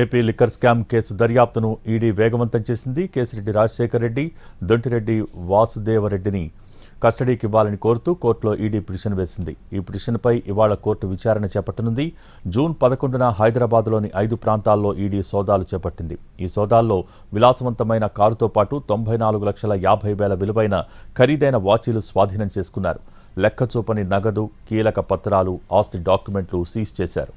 AP liquor scam case దర్యాప్తును ED వేగవంతం చేసింది. కేసిరెడ్డి రాజశేఖర్ రెడ్డి, దొంటిరెడ్డి వాసుదేవరెడ్డిని కస్టడీకి ఇవ్వాలని కోరుతూ కోర్టులో ఈడీ పిటిషన్ వేసింది. ఈ పిటిషన్పై ఇవాళ కోర్టు విచారణ చేపట్టనుంది. జూన్ 11న హైదరాబాద్లోని 5 ప్రాంతాల్లో ఈడీ సోదాలు చేపట్టింది. ఈ సోదాల్లో విలాసవంతమైన కారుతో పాటు 94,50,000 విలువైన ఖరీదైన వాచీలు స్వాధీనం చేసుకున్నారు. లెక్కచూపని నగదు, కీలక పత్రాలు, ఆస్తి డాక్యుమెంట్లు సీజ్ చేశారు.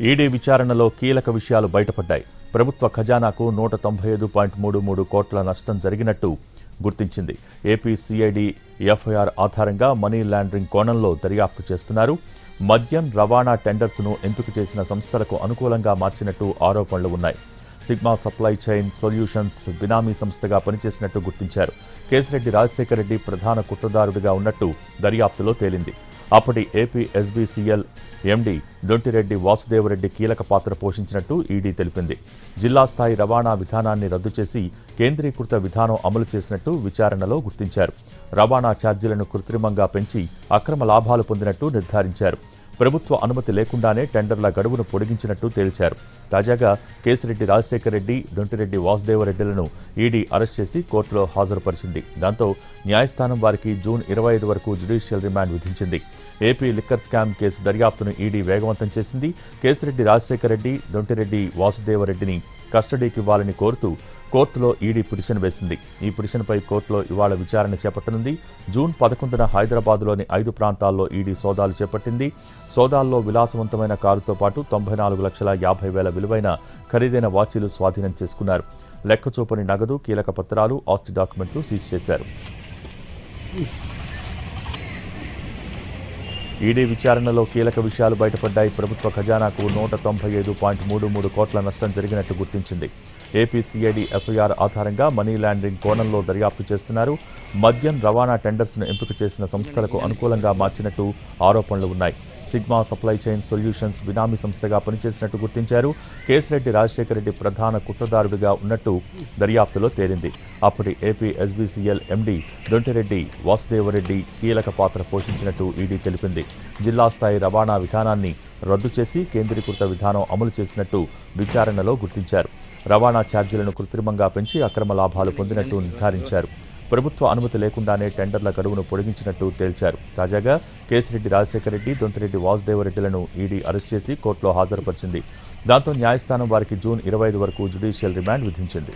ఈడీ విచారణలో కీలక విషయాలు బయటపడ్డాయి. ప్రభుత్వ ఖజానాకు 195.33 కోట్ల నష్టం జరిగినట్టు గుర్తించింది. ఏపీ సిఐడి ఎఫ్ఐఆర్ ఆధారంగా మనీ లాండరింగ్ కోణంలో దర్యాప్తు చేస్తున్నారు. మద్యం రవాణా టెండర్స్ను ఎంపిక చేసిన సంస్థలకు అనుకూలంగా మార్చినట్టు ఆరోపణలు ఉన్నాయి. సిగ్మా సప్లై చైన్ సొల్యూషన్స్ బినామీ సంస్థగా పనిచేసినట్టు గుర్తించారు. కేసిరెడ్డి రాజశేఖర్ రెడ్డి ప్రధాన కుట్రదారుడిగా ఉన్నట్టు దర్యాప్తులో తేలింది. అప్పటి ఏపీ ఎస్బీసీఎల్ ఎండీ దొంటిరెడ్డి వాసుదేవరెడ్డి కీలక పాత్ర పోషించినట్టు ఈడీ తెలిపింది. జిల్లా స్థాయి రవాణా విధానాన్ని రద్దు చేసి కేంద్రీకృత విధానం అమలు చేసినట్టు విచారణలో గుర్తించారు. రవాణా ఛార్జీలను కృత్రిమంగా పెంచి అక్రమ లాభాలు పొందినట్టు నిర్ధారించారు. ప్రభుత్వ అనుమతి లేకుండానే టెండర్ల గడువును పొడిగించినట్టు తేల్చారు. తాజాగా కేసిరెడ్డి రాజశేఖర్ రెడ్డి, దొంటిరెడ్డి వాసుదేవరెడ్డిలను ఈడీ అరెస్ట్ చేసి కోర్టులో హాజరుపరిచింది. దాంతో న్యాయస్థానం వారికి జూన్ 25 వరకు జ్యుడిషియల్ రిమాండ్ విధించింది. ఏపీ లిక్కర్ స్కామ్ కేసు దర్యాప్తును ఈడీ వేగవంతం చేసింది. కేసిరెడ్డి రాజశేఖర్ రెడ్డి, దొంటిరెడ్డి వాసుదేవరెడ్డిని కస్టడీకి ఇవ్వాలని కోరుతూ కోర్టులో ఈడీ పిటిషన్ వేసింది. ఈ పిటిషన్పై కోర్టులో ఇవాళ విచారణ చేపట్టనుంది. జూన్ 11న హైదరాబాద్లోని 5 ప్రాంతాల్లో ఈడీ సోదాలు చేపట్టింది. సోదాల్లో విలాసవంతమైన కారుతో పాటు 94,50,000 విలువైన ఖరీదైన వాచీలు స్వాధీనం చేసుకున్నారు. లెక్కచూపని నగదు, కీలక పత్రాలు, ఆస్తి డాక్యుమెంట్లు సీజ్ చేశారు. ఈడీ విచారణలో కీలక విషయాలు బయటపడ్డాయి. ప్రభుత్వ ఖజానాకు 195.33 కోట్ల నష్టం జరిగినట్టు గుర్తించింది. ఏపీ సిఐడి ఎఫ్ఐఆర్ ఆధారంగా మనీ లాండరింగ్ కోణంలో దర్యాప్తు చేస్తున్నారు. మద్యం రవాణా టెండర్స్ను ఎంపిక చేసిన సంస్థలకు అనుకూలంగా మార్చినట్టు ఆరోపణలు ఉన్నాయి. సిగ్మా సప్లై చైన్ సొల్యూషన్స్ బినామీ సంస్థగా పనిచేసినట్టు గుర్తించారు. కేసిరెడ్డి రాజశేఖర్ రెడ్డి ప్రధాన కుట్రదారుడిగా ఉన్నట్టు దర్యాప్తులో తేలింది. అప్పటి ఏపీ ఎస్బీసీఎల్ ఎండీ దొంటిరెడ్డి వాసుదేవరెడ్డి కీలక పాత్ర పోషించినట్టు ఈడీ తెలిపింది. జిల్లా స్థాయి రవాణా విధానాన్ని రద్దు చేసి కేంద్రీకృత విధానం అమలు చేసినట్టు విచారణలో గుర్తించారు. రవాణా ఛార్జీలను కృత్రిమంగా పెంచి అక్రమ లాభాలు పొందినట్టు నిర్ధారించారు. ప్రభుత్వ అనుమతి లేకుండానే టెండర్ల గడువును పొడిగించినట్టు తేల్చారు. తాజాగా కేసిరెడ్డి రాజశేఖర్ రెడ్డి, దొంతిరెడ్డి వాసుదేవరెడ్డిలను ఈడీ అరెస్ట్ చేసి కోర్టులో హాజరుపరిచింది. దాంతో న్యాయస్థానం వారికి జూన్ 25 వరకు జ్యుడిషియల్ రిమాండ్ విధించింది.